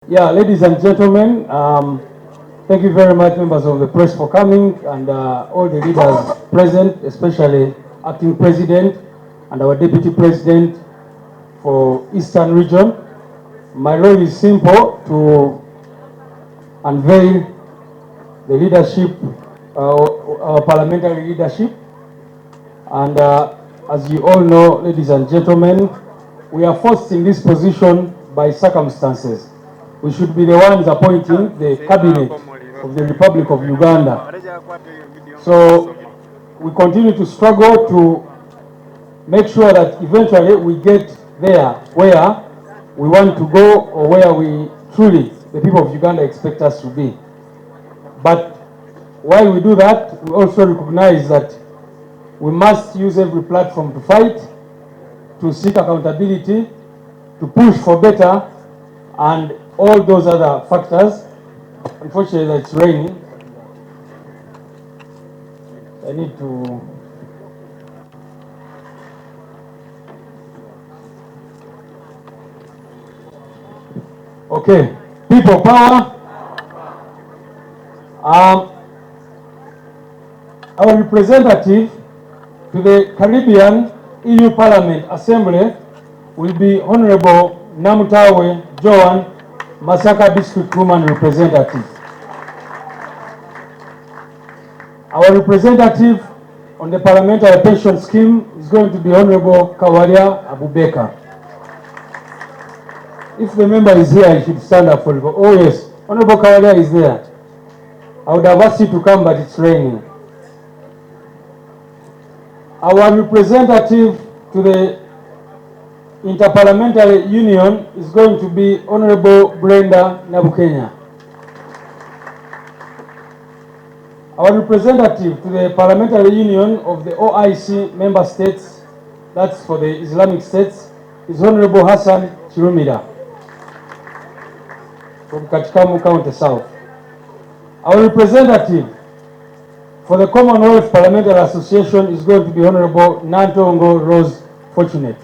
Yeah, ladies and gentlemen, thank you very much, members of the press, for coming, and all the leaders present, especially Acting President and our Deputy President for Eastern Region. My role is simple: to unveil the leadership, our parliamentary leadership. And as you all know, ladies and gentlemen, we are forced in this position by circumstances. We should be the ones appointing the cabinet of the Republic of Uganda. So we continue to struggle to make sure that eventually we get there where we want to go, or where we truly, the people of Uganda, expect us to be. But while we do that, we also recognize that we must use every platform to fight, to seek accountability, to push for better, and all those other factors. Unfortunately, it's raining. I need to... Okay, people power. Our representative to the Caribbean EU Parliament Assembly will be Honorable Namutawe Joan, Masaka District Woman Representative. Our representative on the Parliamentary Pension Scheme is going to be Honorable Kawalia Abubeka. If the member is here, he should stand up for it. Oh yes, Honorable Kawalia is there. I would have asked you to come, but it's raining. Our representative to the Interparliamentary Union is going to be Honorable Brenda Nabukenya. Our representative to the Parliamentary Union of the OIC member states, that's for the Islamic states, is Honorable Hassan Chirumira from Kachikamu County South. Our representative for the Commonwealth Parliamentary Association is going to be Honorable Nantongo Rose Fortunate.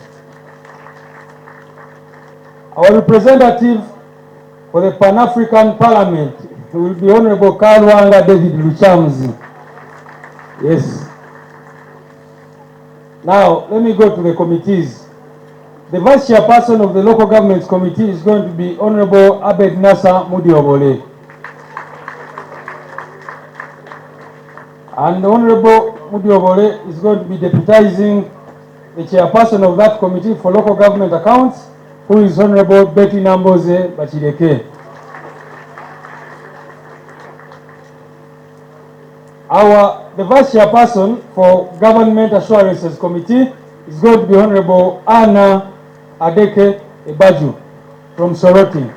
Our representative for the Pan-African Parliament will be Honorable Kalwanga David Luchamzi. Yes. Now, let me go to the committees. The Vice Chairperson of the Local Governments Committee is going to be Honorable Abed Nasa Mudiobole. And Honorable Mudiobole is going to be deputizing the Chairperson of that Committee for Local Government Accounts, who is Honorable Betty Namboze Bachideke. The Vice Chairperson for Government Assurances Committee is going to be Honorable Anna Adeke Ebaju from Soroti.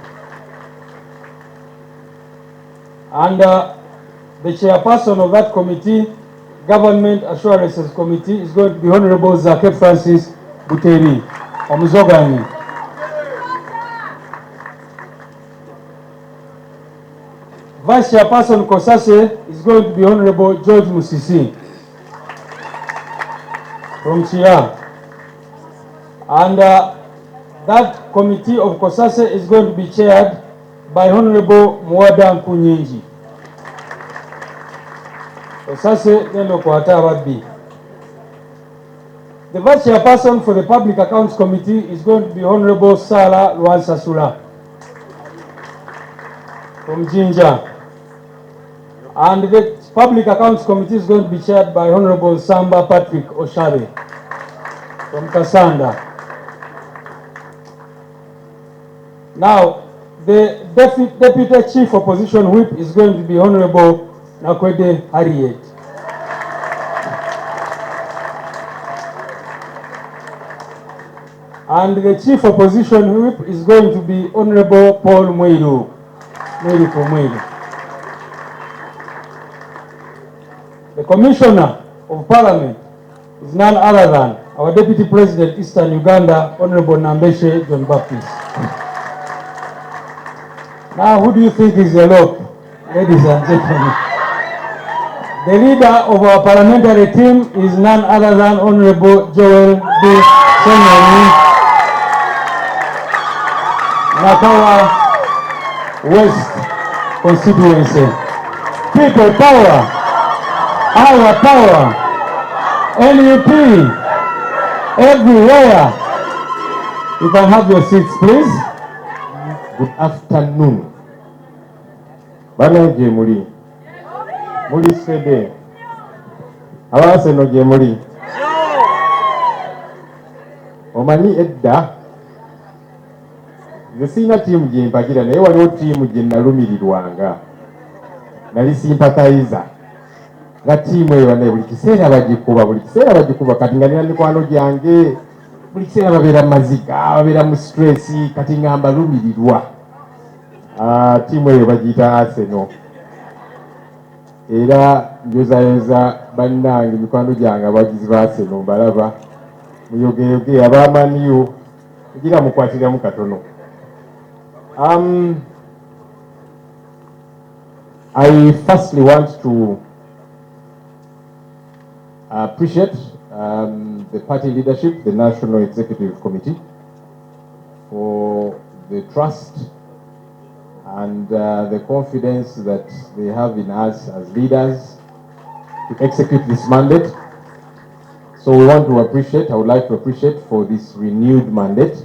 And the Chairperson of that committee, Government Assurances Committee, is going to be Honorable Zake Francis Buteri Omuzogani. Vice Chairperson Kosase is going to be Honorable George Musisi from Chia. And that committee of Kosase is going to be chaired by Honorable Mwada Nkunyinji. Kosase neno kwa Wabi. The Vice Chairperson for the Public Accounts Committee is going to be Honorable Sala Luansasula from Jinja. And the Public Accounts Committee is going to be chaired by Honorable Samba Patrick Oshabe from Kasanda. Now, the Deputy Chief Opposition Whip is going to be Honorable Nakwede Harriet. And the Chief Opposition Whip is going to be Honorable Paul Mwiru. The Commissioner of Parliament is none other than our Deputy President, Eastern Uganda, Honorable Nambeshe John Baptist. Now, who do you think is the Lord, ladies and gentlemen? The leader of our parliamentary team is none other than Honorable Joel B. SSENYONYI. Nakawa West constituency. People power, our power, NUP, everywhere. You can have your seats, please. Good afternoon. Bana je muri sede. Abase no je muri. Omani edda. Ngesina timu je mpagira naye waliwo timu je nalumirirwanga. Nali sympathizer. Nga timu eyo ne buli kiseera bagikuba kati nga nina mikwano gyange buli kiseera babeera maziga babeera mu stress kati ngamba lumirirwa. Timu eyo bagiyita Arsenal. Era njozayoza bannange mikwano gyange abagizi ba Arsenal mbalaba muyogeyoge abamaniyo kugira mukwatiramu katono. I firstly want to appreciate the party leadership, the National Executive Committee, for the trust and the confidence that they have in us as leaders to execute this mandate. So we want to appreciate, I would like to appreciate for this renewed mandate.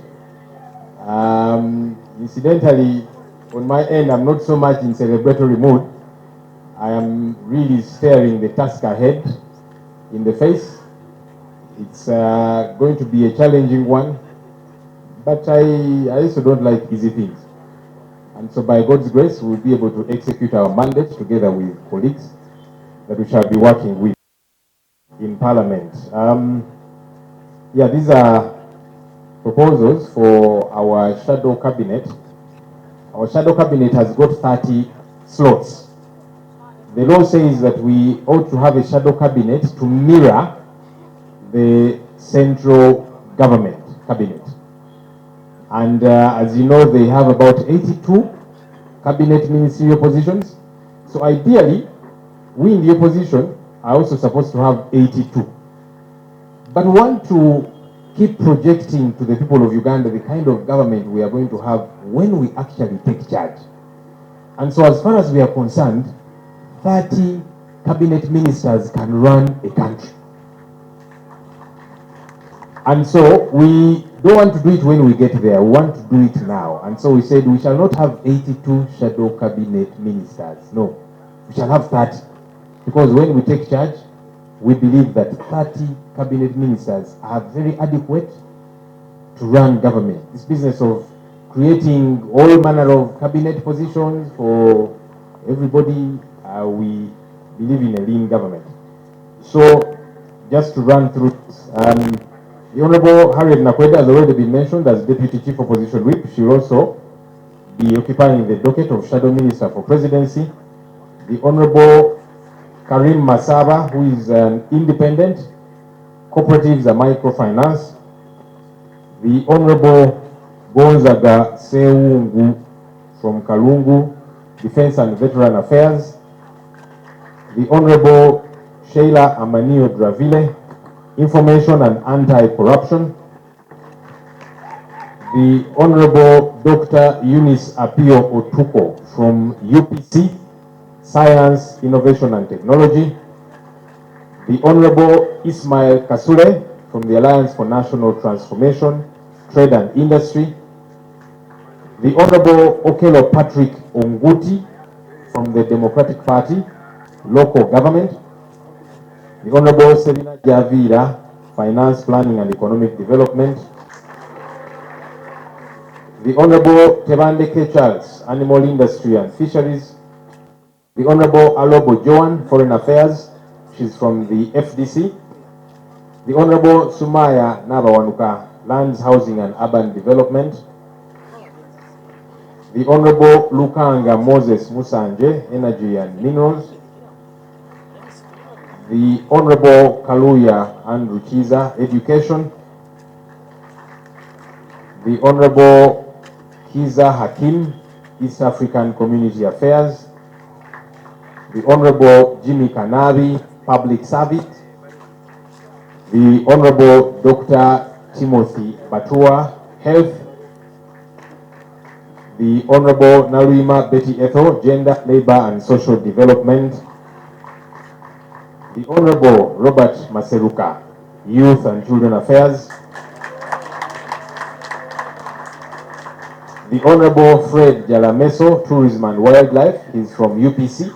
Incidentally, on my end, I'm not so much in celebratory mood. I am really staring the task ahead in the face. It's going to be a challenging one, but I also don't like easy things. And so by God's grace, we'll be able to execute our mandate together with colleagues that we shall be working with in Parliament. Yeah, these are proposals for our shadow cabinet. Our shadow cabinet has got 30 slots. The law says that we ought to have a shadow cabinet to mirror the central government cabinet. And as you know, they have about 82 cabinet ministerial positions. So ideally, we in the opposition are also supposed to have 82. But we want to keep projecting to the people of Uganda the kind of government we are going to have when we actually take charge. And so as far as we are concerned, 30 cabinet ministers can run a country. And so we don't want to do it when we get there, we want to do it now. And so we said we shall not have 82 shadow cabinet ministers, no. We shall have 30. Because when we take charge, we believe that 30 cabinet ministers are very adequate to run government. This business of creating all manner of cabinet positions for everybody, we believe in a lean government. So, just to run through this, the Honorable Harriet Nakweda has already been mentioned as Deputy Chief Opposition Whip. She will also be occupying the docket of Shadow Minister for Presidency. The Honorable Karim Masaba, who is an independent, cooperatives and microfinance. The Honorable Gonzaga Seungu from Kalungu, Defense and Veteran Affairs. The Honorable Sheila Amanio Dravile, Information and Anti-Corruption. The Honorable Dr. Eunice Apio Otuko from UPC, Science, Innovation and Technology. The Honorable Ismail Kasule from the Alliance for National Transformation, Trade and Industry. The Honorable Okelo Patrick Onguti from the Democratic Party, Local Government. The Honorable Selina Javira, Finance, Planning and Economic Development. The Honorable Tebandeke Charles, Animal Industry and Fisheries. The Honorable Alobo Joan, Foreign Affairs. She's from the FDC. The Honorable Sumaya Nabawanuka, Lands, Housing and Urban Development. The Honorable Lukanga Moses Musanje, Energy and Minerals. The Honorable Kaluya Andrew Chiza, Education. The Honorable Kiza Hakim, East African Community Affairs. The Honorable Jimmy Kanabi, Public Service. The Honorable Dr. Timothy Batua, Health. the Honorable Naluima Betty Ethel, Gender, Labor and Social Development, the Honorable Robert Maseruka, Youth and Children Affairs, the Honorable Fred Jalameso, Tourism and Wildlife, he's from UPC,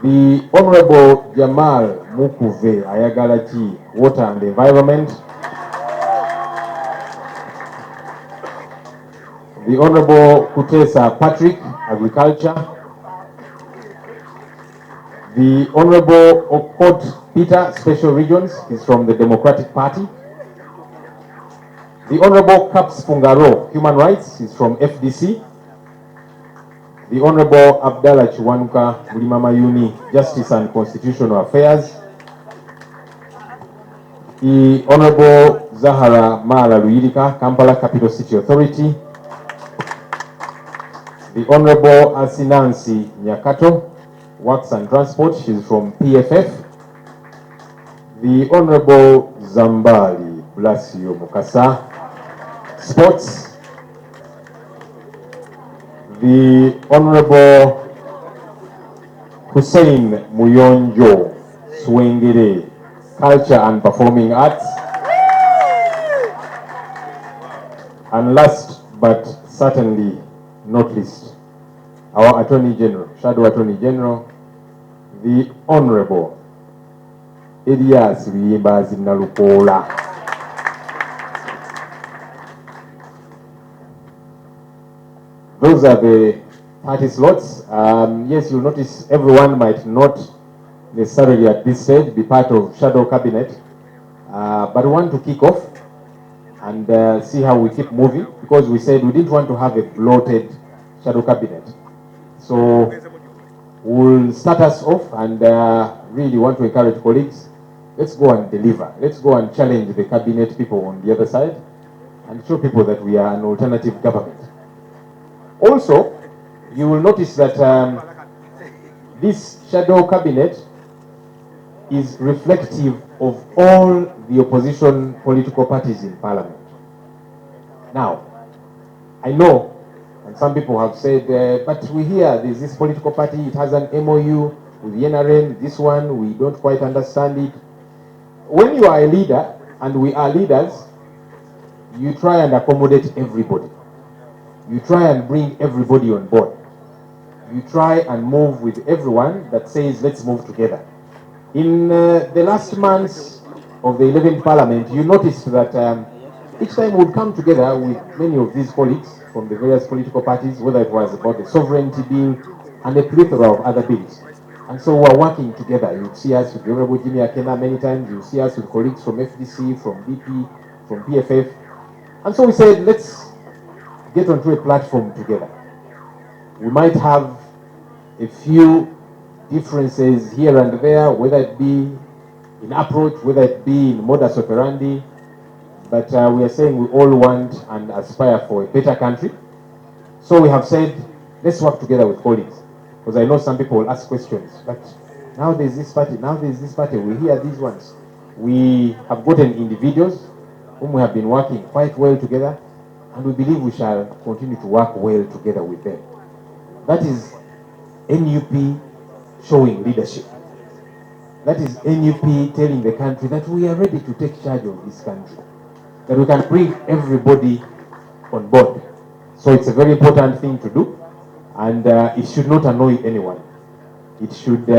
the Honorable Jamal Mukuve Ayagalachi, Water and Environment, the Honorable Kutesa Patrick, Agriculture, the Honorable Okot Peter, Special Regions, he's from the Democratic Party, the Honorable Caps Fungaro, Human Rights, he's from FDC, the Honorable Abdallah Chiwanuka Bulimama Uni, Justice and Constitutional Affairs, the Honorable Zahara Mara Luirika, Kampala Capital City Authority, the Honorable Asinansi Nyakato, Works and Transport, she's from PFF, the Honorable Zambaali Blasio Mukasa, Sports, the Honorable Hussein Muyonjo Swengere, Culture and Performing Arts, and last but certainly not least, our Attorney General, Shadow Attorney General, the Honorable Elias Riyimbazi Nalukola. Those are the party slots. Yes, you'll notice everyone might not necessarily at this stage be part of Shadow Cabinet, but we want to kick off and see how we keep moving, because we said we didn't want to have a bloated Shadow Cabinet. So we'll start us off and really want to encourage colleagues, let's go and deliver. Let's go and challenge the Cabinet people on the other side and show people that we are an alternative government. Also, you will notice that this Shadow Cabinet is reflective of all the opposition political parties in Parliament. Now, I know, and some people have said, but we hear there's this political party, it has an MOU with the NRM, this one, we don't quite understand it. When you are a leader, and we are leaders, you try and accommodate everybody. You try and bring everybody on board. You try and move with everyone that says, let's move together. In the last months of the 11th Parliament, you noticed that each time we would come together with many of these colleagues from the various political parties, whether it was about the sovereignty bill and a plethora of other bills. And so we're working together. You'd see us with the Honorable Jimmy Akena many times. You'll see us with colleagues from FDC, from DP, from PFF. And so we said, let's get onto a platform together. We might have a few differences here and there, whether it be in approach, whether it be in modus operandi, but we are saying we all want and aspire for a better country. So we have said, let's work together with colleagues. Because I know some people will ask questions, but now there's this party, now there's this party, we hear these ones. We have gotten individuals whom we have been working quite well together, and we believe we shall continue to work well together with them. That is NUP showing leadership. That is NUP telling the country that we are ready to take charge of this country, that we can bring everybody on board. So it's a very important thing to do, and it should not annoy anyone. It should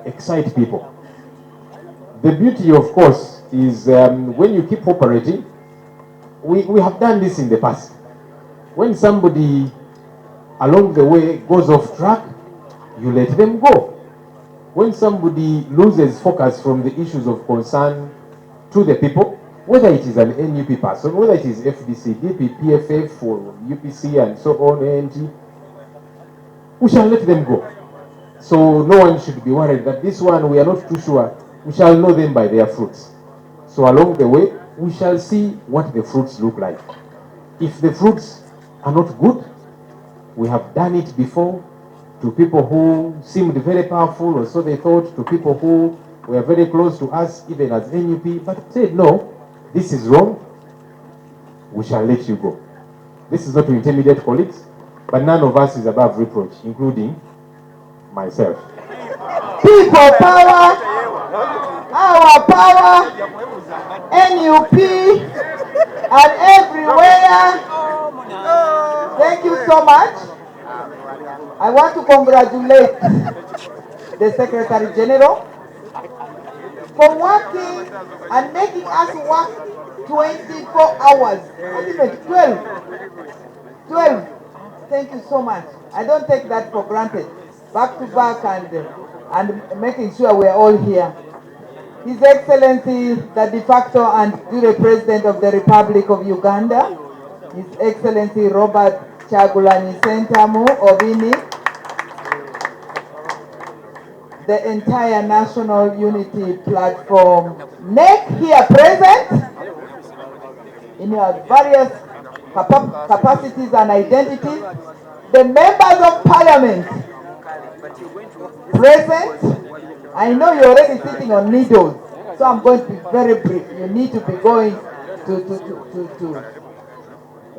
excite people. The beauty, of course, is when you keep operating, we have done this in the past. When somebody along the way goes off track, you let them go. When somebody loses focus from the issues of concern to the people, whether it is an NUP person, whether it is FDC, DP, PFF, or UPC, and so on, ANT, we shall let them go. So no one should be worried that this one, we are not too sure. We shall know them by their fruits. So along the way, we shall see what the fruits look like. If the fruits are not good, we have done it before to people who seemed very powerful, or so they thought, to people who were very close to us, even as NUP, but said, no, this is wrong, we shall let you go. This is not to intimidate colleagues, but none of us is above reproach, including myself. People power, our power, NUP, and everywhere. Thank you so much. I want to congratulate the Secretary General for working and making us work 24 hours, not even 12. Thank you so much. I don't take that for granted. Back to back and making sure we're all here. His Excellency, the de facto and jure President of the Republic of Uganda, His Excellency Robert Kyagulanyi Ssentamu Obini, the entire National Unity Platform, NEC here present in your various capacities and identities, the members of Parliament present. I know you're already sitting on needles, so I'm going to be very brief. You need to be going to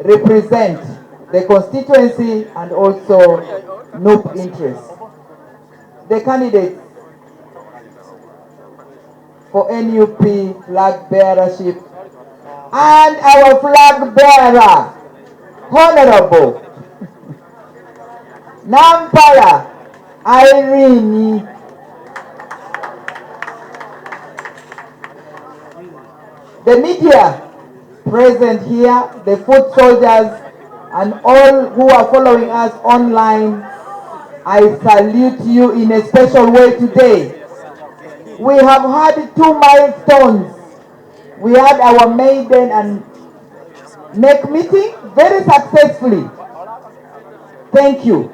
represent the constituency and also NUP interests. The candidates for NUP flag bearership and our flag bearer, Honorable Nampala Irene. The media present here, the foot soldiers, and all who are following us online, I salute you in a special way today. We have had 2 milestones. We had our maiden and NEC meeting very successfully. Thank you.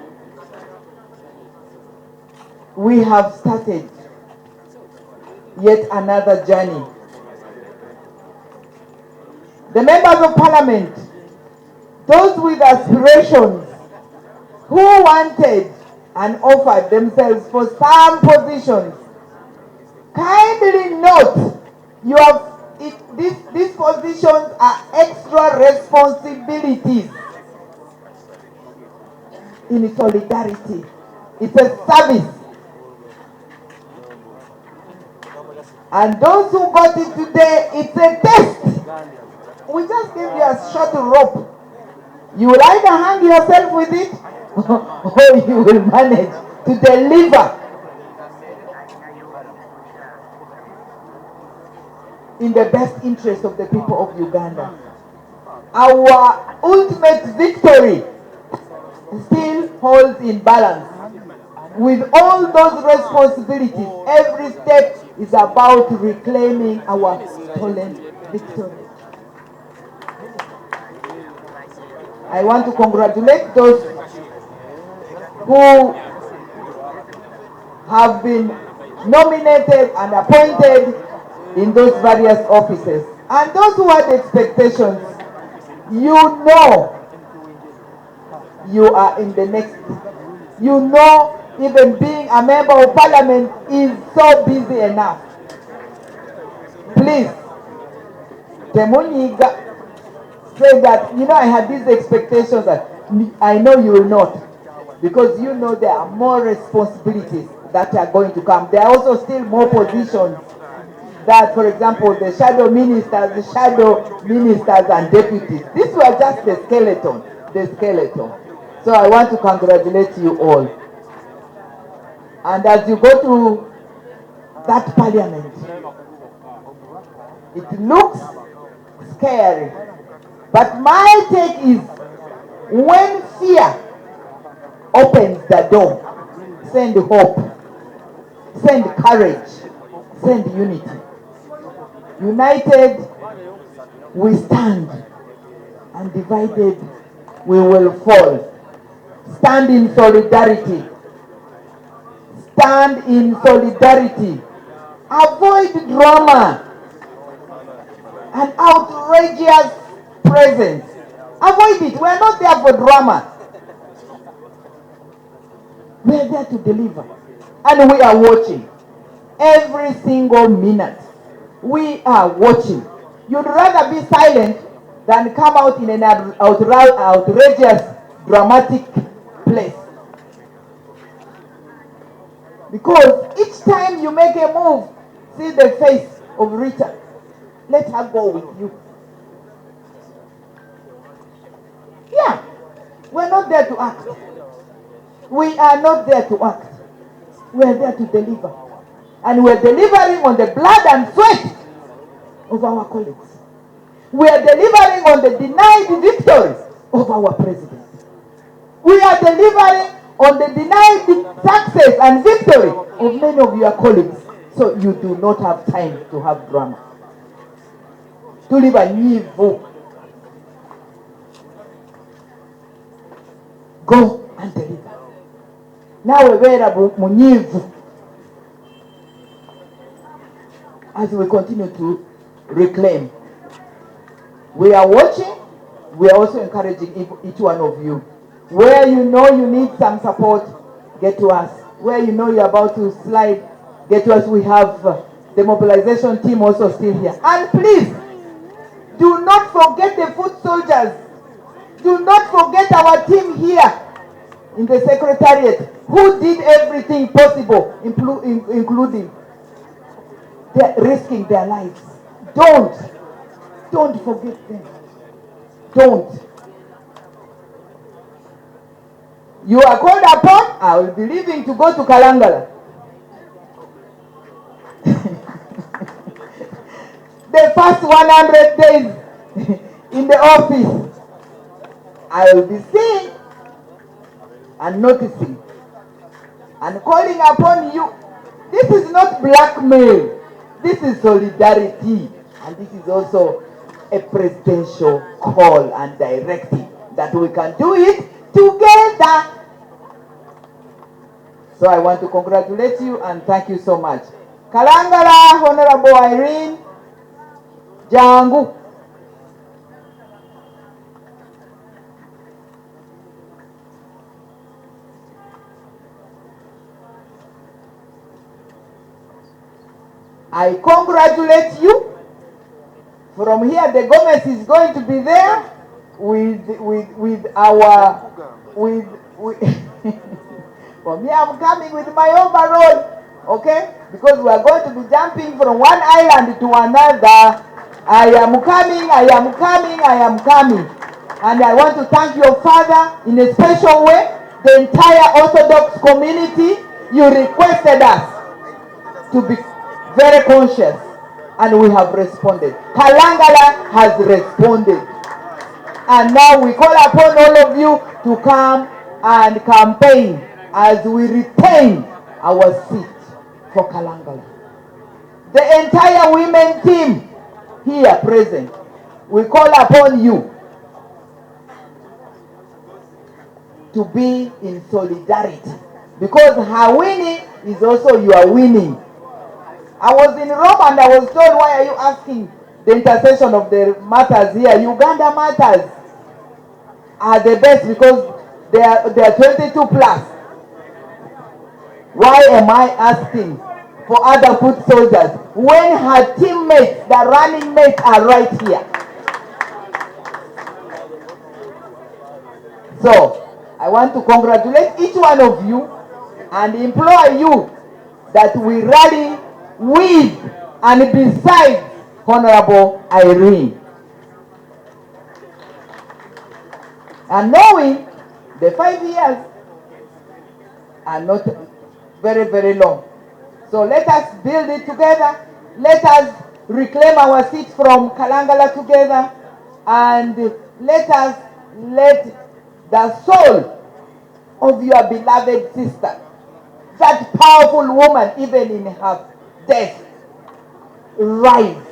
We have started yet another journey. The members of Parliament, those with aspirations, who wanted and offered themselves for some positions, kindly note these positions are extra responsibilities in solidarity. It's a service. And those who got it today, it's a test. We just give you a short rope. You will either hang yourself with it or you will manage to deliver in the best interest of the people of Uganda. Our ultimate victory still holds in balance. With all those responsibilities, every step is about reclaiming our stolen victory. I want to congratulate those who have been nominated and appointed in those various offices. And those who had expectations, you know you are in the next. You know even being a member of Parliament is so busy enough. Please, Temunyiga say that, I had these expectations that I know you will not. Because you know there are more responsibilities that are going to come. There are also still more positions that, for example, the shadow ministers and deputies. These were just the skeleton. So I want to congratulate you all. And as you go to that Parliament, it looks scary. But my take is, when fear opens the door, send hope, send courage, send unity. United we stand, and divided we will fall. Stand in solidarity. Stand in solidarity. Avoid drama and outrageous presence. Avoid it. We are not there for drama. We are there to deliver. And we are watching. Every single minute. We are watching. You'd rather be silent than come out in an outrageous, dramatic place. Because each time you make a move, see the face of Rita. Let her go with you. Yeah, we're not there to act. We are not there to act. We're there to deliver. And we're delivering on the blood and sweat of our colleagues. We are delivering on the denied victories of our president. We are delivering on the denied success and victory of many of your colleagues. So you do not have time to have drama. Tuli banyivu. Go and deliver. Now we're munyivu. As we continue to reclaim. We are watching. We are also encouraging each one of you. Where you know you need some support, get to us. Where you know you're about to slide, get to us. We have the mobilization team also still here. And please, do not forget the foot soldiers. Do not forget our team here in the secretariat who did everything possible, including risking their lives. Don't forget them. Don't. You are called upon, I will be leaving to go to Kalangala. The first 100 days in the office, I will be seeing and noticing and calling upon you. This is not blackmail. This is solidarity. And this is also a presidential call and directive that we can do it together. So I want to congratulate you and thank you so much. Kalangala, Honorable Irene Jangu. I congratulate you. From here, the Gomez is going to be there with our for me, I'm coming with my overall, okay? Because we are going to be jumping from one island to another. I am coming, I am coming, I am coming. And I want to thank your father in a special way, the entire Orthodox community. You requested us to be very conscious, and we have responded. Kalangala has responded. And now we call upon all of you to come and campaign as we retain our seat for Kalangala. The entire women team here present, we call upon you to be in solidarity, because her winning is also your winning. I was in Rome and I was told, why are you asking the intercession of the matters here? Uganda matters are the best because they are 22 plus. Why am I asking for other foot soldiers when her teammates, the running mates, are right here? So, I want to congratulate each one of you and implore you that we rally with and beside Honorable Irene. And knowing the 5 years are not very, very long. So let us build it together. Let us reclaim our seat from Kalangala together. And let us let the soul of your beloved sister, that powerful woman, even in her death, rise.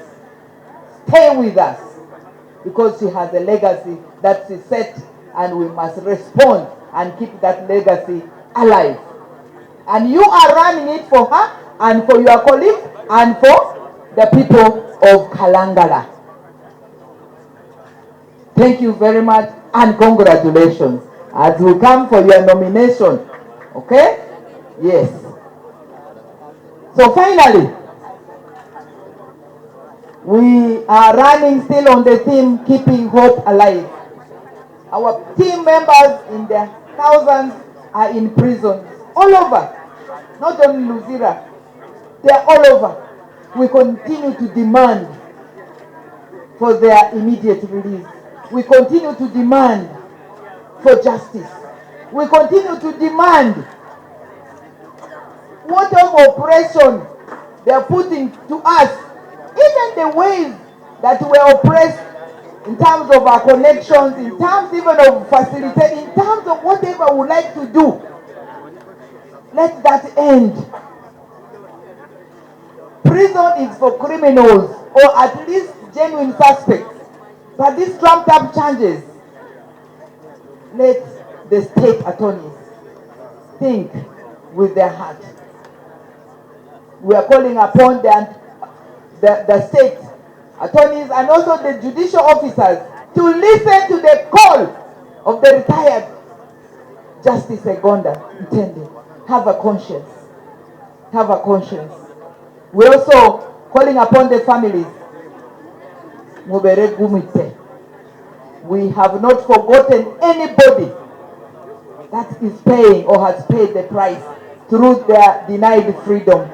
Stay with us, because she has a legacy that she set, and we must respond and keep that legacy alive. And you are running it for her and for your colleagues and for the people of Kalangala. Thank you very much and congratulations as we come for your nomination. Okay? Yes. So finally, We are running still on the theme, keeping hope alive. Our team members in their thousands are in prisons all over, not only Luzira, they are all over. We continue to demand for their immediate release. We continue to demand for justice. We continue to demand whatever oppression they are putting to us, even the ways that we are oppressed in terms of our connections, in terms even of facilitating, in terms of whatever we like to do. Let that end. Prison is for criminals, or at least genuine suspects. But these trumped up charges, let the state attorneys think with their heart. We are calling upon the state attorneys and also the judicial officers to listen to the call of the retired Justice Egonda intended. Have a conscience. Have a conscience. We're also calling upon the families. Mubere gumite. We have not forgotten anybody that is paying or has paid the price through their denied freedom.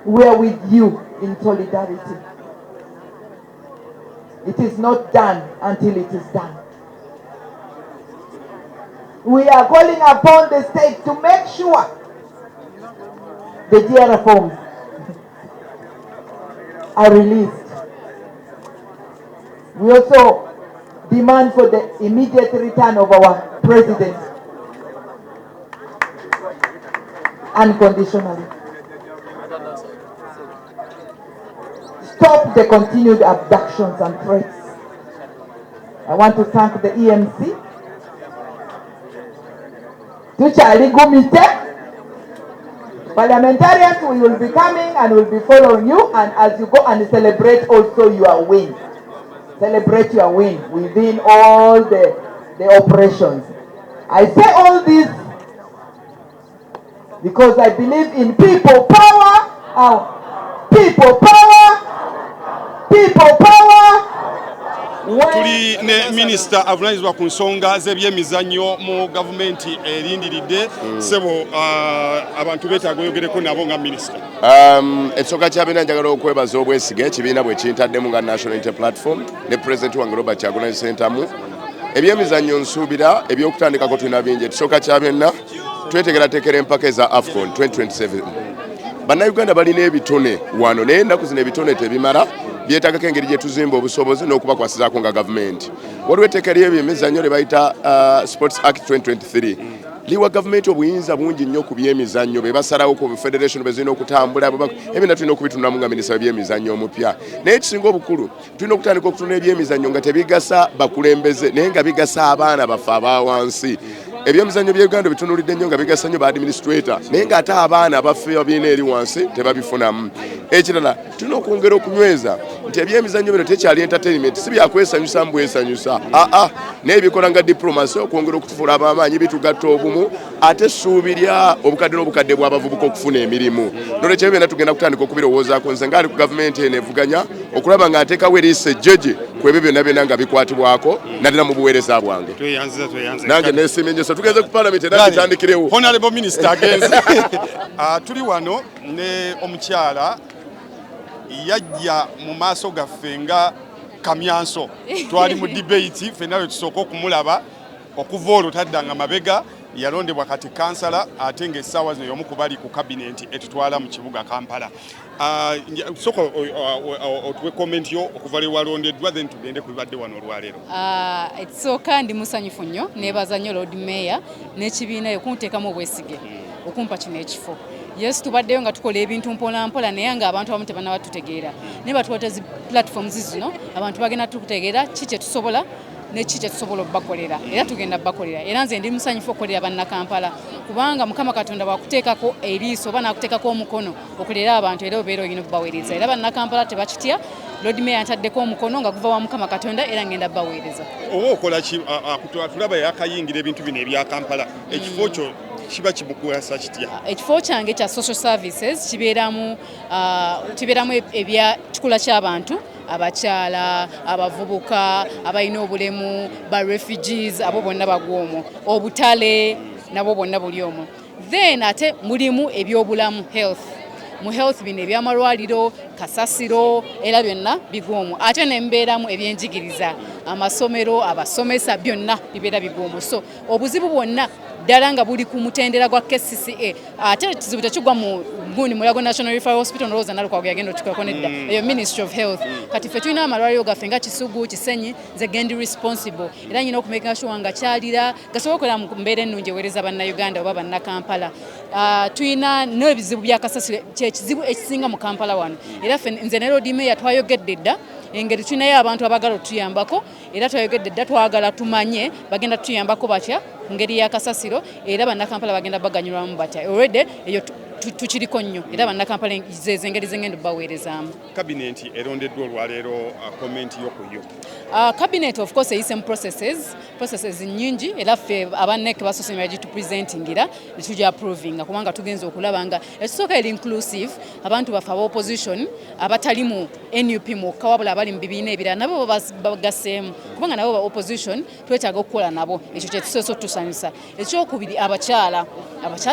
We are with you in solidarity. It is not done until it is done. We are calling upon the state to make sure the DRA forms are released. We also demand for the immediate return of our president, unconditionally. Stop the continued abductions and threats. I want to thank the EMC. Tuchali Gumite. Parliamentarians, we will be coming and will be following you, and as you go and celebrate also your win. Celebrate your win within all the operations. I say all this because I believe in people power. People power. People power. Tuli ne minister avunanyizibwa ku nsonga z'ebyemizannyo mu gavumenti erindiridde sebo abantu beetaaga oyogereko nabo nga minister. Ekisooka kyabina njagala okwebaza obwesige ekibiina bwe kintaddemu nga National Unity Platform ne President wange Robert Kyagulanyi Ssentamu. Ebyemizannyo nsuubira ebyokutandikako tulina bingi. Ekisooka kya byonna twetegerateekera empaka eza AFCON 2027. Bannayuganda balina ebitone wano naye ennaku zino ebitone tebimala. Byetagako engeri gye tuzimba obusobozi n'okubakwasizaako nga gavumenti. Waliwo etteeka ly'ebyemizannyo lye bayita Sports Act 2023. Liwa gavumenti obuyinza bungi nnyo ku byemizannyo be basalawo ku federation be zirina okutambula ebina tulina okubitunulamu nga minisita w'ebyemizannyo omupya. Naye ekisinga obukulu tulina okutandika okutunda ebyemizannyo nga tebigasa bakulembeze naye nga bigasa abaana baffe abawansi. Ebyemizannyo bya Uganda bitunulidde nnyo nga bigasa nnyo ba administrator naye ng'ate abaana abaffe babiina eri wansi tebabifunamu. Ekirala tulina okwongera okunyweza nti ebyemizannyo bino tekyali entertainment si byakwesanyusa mbwesanyusa naye bikola nga diplomacy okwongera okutufuula ab'amaanyi bitugatta obumu ate suubirya obukadde n'obukadde bw'abavubuka okufuna emirimu. Nolwekyo byonna tugenda kutandika okubirowoozaako nze ngaali ku gavumenti eno evuganya okulaba ng'ateekawo eriisa ejjeje ku ebyo byonna nga bikwatibwako naddala mu buweereza bwange. Nange neesiimye nnyo tugenze ku parliament era tutandikirewo. Honorable Minister agenze. Tuli wano ne omukyala yajja mu maaso gaffe nga kamyanso. Twali mu debate ffenna lwe tusooka okumulaba okuva olwo taddanga mabega yalondebwa kati kansala ate ng'essaawa zino y'omu ku bali ku kabinenti etutwala mu kibuga Kampala. Sooka otuwe komenti yo okuva lwe walondeddwa then tugende ku bibadde wano olwaleero. Ekisooka ndi musanyufu nnyo neebaza nnyo Lord Mayor n'ekibiina okunteekamu obwesige okumpa kino ekifo. Yes, tubaddeyo nga tukola ebintu mpola mpola naye nga abantu abamu tebannaba tutegeera. Naye batuwata zi platforms zino abantu bagenda tukutegeera ki kye tusobola ne ki kye tusobola obbakolera era tugenda bbakolera. Era nze ndi musanyufu okolera bannakampala kubanga Mukama Katonda bwakuteekako eriiso oba n'akuteekako omukono okolera abantu era obeera olina obbaweereza. Era bannakampala tebakitya. Lord Mayor antaddeko omukono nga guva wa Mukama Katonda era ngenda bbaweereza. Oba okola ki tulaba yakayingira ebintu bino ebya Kampala ekifo kyo kiba kimukwasa kitya? Ekifo kyange kya social services kibeeramu ebya kikula ky'abantu abakyala abavubuka abalina obulemu ba refugees abo bonna bagwomo obutale nabo bonna buli omu then ate mulimu ebyobulamu health mu health bino ebyamalwaliro kasasiro era byonna bigwomu ate nembeeramu ebyenjigiriza amasomero abasomesa byonna bibeera bigwomu so obuzibu bwonna ddala nga buli ku mutendera gwa KCCA ate kizibu tekigwa mu gundi Mulago National Referral Hospital Rosa Naluka yagenda otukako nedda eyo Ministry of Health kati ffe tulina amalwaliro gaffe nga Kisugu Kisenyi nze gendi responsible era nyina okumeka sure nga kyalira gasobola mu mbeera ennungi eweereza bannayuganda oba bannakampala tulina n'ebizibu bya kasasiro kyekizibu ekisinga mu Kampala wano era ffe nze ne Lord Mayor twayogedde dda engeri tulinayo abantu abagala otuyambako era twayogedde dda twagala tumanye bagenda tuyambako batya ngeri ya kasasiro era bannakampala bagenda baganyulwamu batya already eyo tukiriko nnyo era bannakampala zengeri zengendo baweerezaamu. Cabinet erondeddwa olwaleero comment yokuyo. Cabinet of course eyise mu processes nyingi era ffe abannek basosomera gitupresentingira netujja approving kubanga tugenza okulaba nga ekisooka eri inclusive abantu bafe aba opposition abatali mu NUP mukka wabula abali mu bibiina ebirala nabo bagaseemu kubanga nabo ba opposition twetaaga okukola nabo ekyo kyetusoose otusanyusa. Ekyokubiri abakyala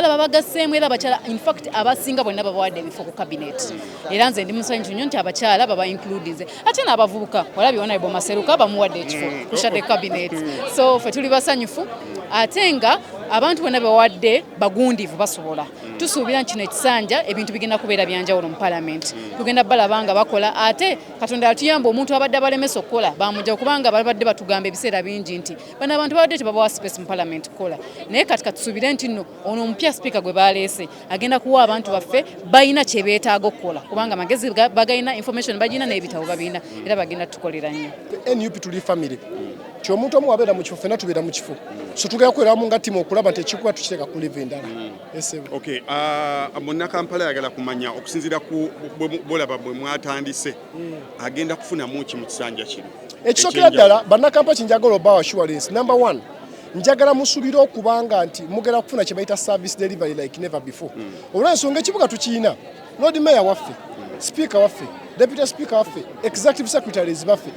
babagaseemu era abakyala in fact abasinga bonna babawadde ebifo ku cabinet era nze ndi musanyufu nnyo nti abakyala baba includize ate n'abavubuka walabi ona ebo Maseruka bamuwadde ekifo kushadde cabinet so ffe tuli basanyufu ate nga abantu bonna bawadde bagundivu basobola tusuubira nti kino ekisanja ebintu bigenda kubeera byanjawulo mu parliament tugenda balaba nga bakola ate Katonda atuyamba omuntu abadde abalemesa okukola bamujja kubanga babadde batugamba ebiseera bingi nti bano abantu babadde tebabawa space mu parliament kukola naye kati katusuubire nti nno ono omupya speaker gwe baleese agenda kuwa abantu baffe balina kye beetaaga okukola kubanga amagezi bagayina information bagina n'ebitabo babina era bagenda tukolera nnyo. NUP tuli family kyomuntu omu wabeera mu kifo ffenna tubeera mu kifo so tugenda kukoleramu nga ttiimu okulaba nti ekikuba tukiteeka ku live endala. Okay, munnakampala ayagala kumanya okusinziira ku bolaba bwe mwatandise agenda kufunamu ki mu kisanja kino ekisookera ddala bannakampala kinjagala oba assurance number 1 njagala musuubire okubanga nti mugenda kufuna kye bayita service delivery like never before olw'ensonga ekibuga tukiina Lord Mayor waffe speaker waffe deputy speaker waffe executive secretaries baffe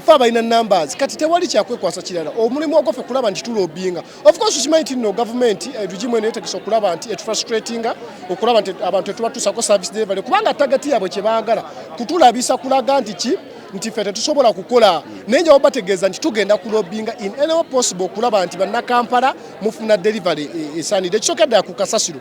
abalina numbers kati tewali kyakwekwasa kirala omulimu ogwaffe kulaba nti tulobinga of course kimanyi nti no government regime eneetegesa okulaba nti etufrustratinga okulaba nti abantu tetubatusako service delivery kubanga tagati yabwe kye baagala kutulabisa kulaga nti ffe tetusobola kukola naye nja bategeeza nti tugenda kulobinga in any way possible okulaba nti bannakampala mufuna delivery esaanidde ekisookedde ku kasasiro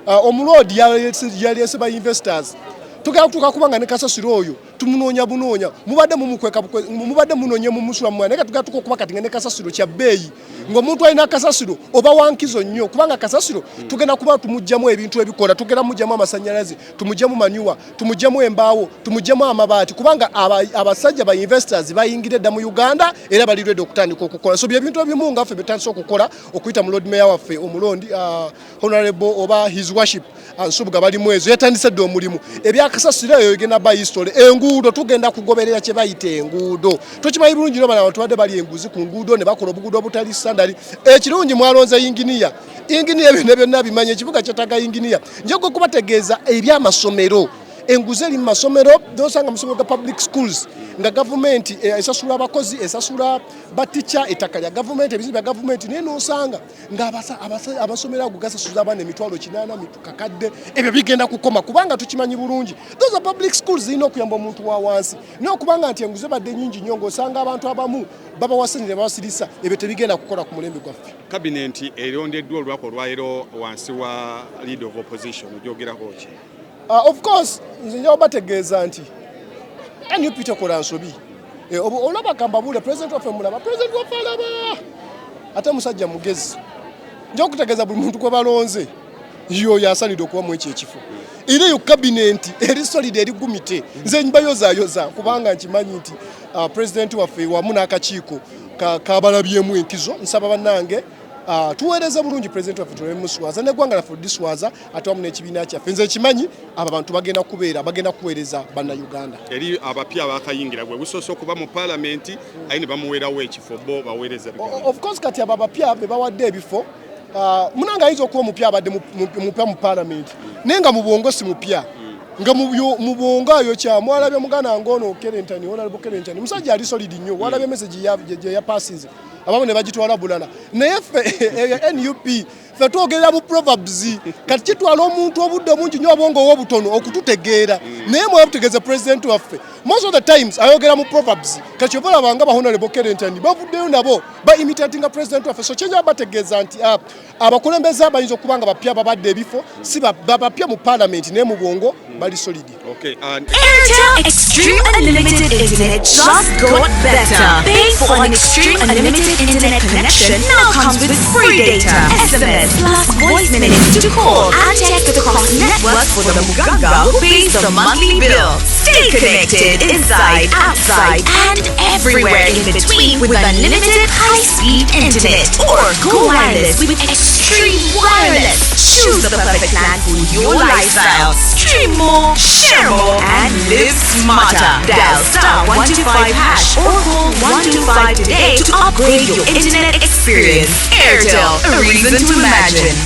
omuloodi yaleese ba investors tugenda kutuuka kubanga ne kasasiro oyo tumunoonya bunoonya mubadde munoonya mu musula mwana naye tugenda tuka okuba kati nga ne kasasiro kya bbeeyi ng'omuntu alina kasasiro oba wankizo nnyo kubanga kasasiro tugenda kuba tumugjamu ebintu ebikola tugenda mugjamu amasannyalaze tumugjamu manyuwa tumugjamu embaawo tumugjamu amabaati kubanga abasajja ba investors bayingire dda mu Uganda era bali ready okutandika okukola so byebintu ebimu nga ffe betandise okukola okuyita mu Lord Mayor waffe omulondi honorable oba his worship Nsubuga bali mwezo yatandise dda omulimu ebyakasasiro eyo egenda ba history enguudo tugenda kugoberera kye bayita enguudo tukimanyi bulungi nnyo bano abantu badde bali enguzi ku nguudo ne bakola obuguudo obutali standard ekirungi mwalonze inginiya byonna byonna bimanye ekibuga kyetaga inginiya njoga okubategeeza eby'amasomero enguzi eri mu masomero nosanga musomero ga public schools nga gavumenti esasula abakozi esasula baticha ettaka lya gavumenti ebizimbe bya gavumenti naye nosanga nga amasomero ago gasasuza abaana emitwalo 8 kakadde ebyo bigenda kukoma kubanga tukimanyi bulungi those are public schools zirina okuyamba omuntu wa wansi naye okubanga nti enguzi badde nyingi nnyo ng'osanga abantu abamu baba wasenire babasirisa ebyo tebigenda kukola ku mulembe gwaffe. Cabinet erondeddwa olwako olwaleero wansi wa leader of opposition ogyogerako ki? Of course nze njawo bategeeza nti NUP tekola nsobi olaba gamba bule president waffe mulaba president waffe alaba ate musajja mugezi nja okutegeeza buli muntu gwe balonze yoyo asanidde okuba mu ekyo ekifo era eyo cabinet eri solid eri gumite nze mbayozayoza kubanga nkimanyi nti president waffe wamu n'akakiiko kabalabyemu enkizo nsaba bannange tuweereza bulungi president waffe tulemuswaza neggwanga laffe diswaza ate wamu n'ekibiina kyaffe nze kimanyi abo abantu bagenda kuweereza bannayuganda eri abapya abakayingira gwe busoose okuba mu parliament ayi ne bamuweerawo ekifo bo baweereza of course kati abo abapya be bawadde ebifo munanga ayinza okuba omupya abadde mupya mu parliament naye nga mu bwongo si mupya nga mu bwongo ayo kya mwalabye mugana ngono Kerentani Honorable Kerentani musajja ali solid nnyo walabye message ya passes abamu ne bagitwala bulala naye ffe NUP ffe twogerera mu proverbs kati kitwala omuntu obudde bungi nnyo obwongo obutono okututegeera naye mwabutegeeza president waffe most of the times ayogera mu proverbs kati obalabanga ba Honorable Kerentani bavuddeyo nabo ba imitating president waffe so kyenja bategeeza nti abakulembeze abayinza okubanga bapya babadde ebifo si bapya mu parliament naye mu bwongo bali solid. Okay, and Airtel Extreme Unlimited Internet just got better. Paying for an Extreme Unlimited Internet connection now comes with free data, SMS, plus voice minutes to call and text across networks for the Muganga who pays the monthly bill. Stay connected inside, outside, and everywhere in between with unlimited high-speed internet or go wireless with Extreme Wireless. Choose the perfect plan for your lifestyle. Stream more, share more, and live smarter. Dial *125# or call 125 today to upgrade your internet experience. Airtel, a reason to imagine.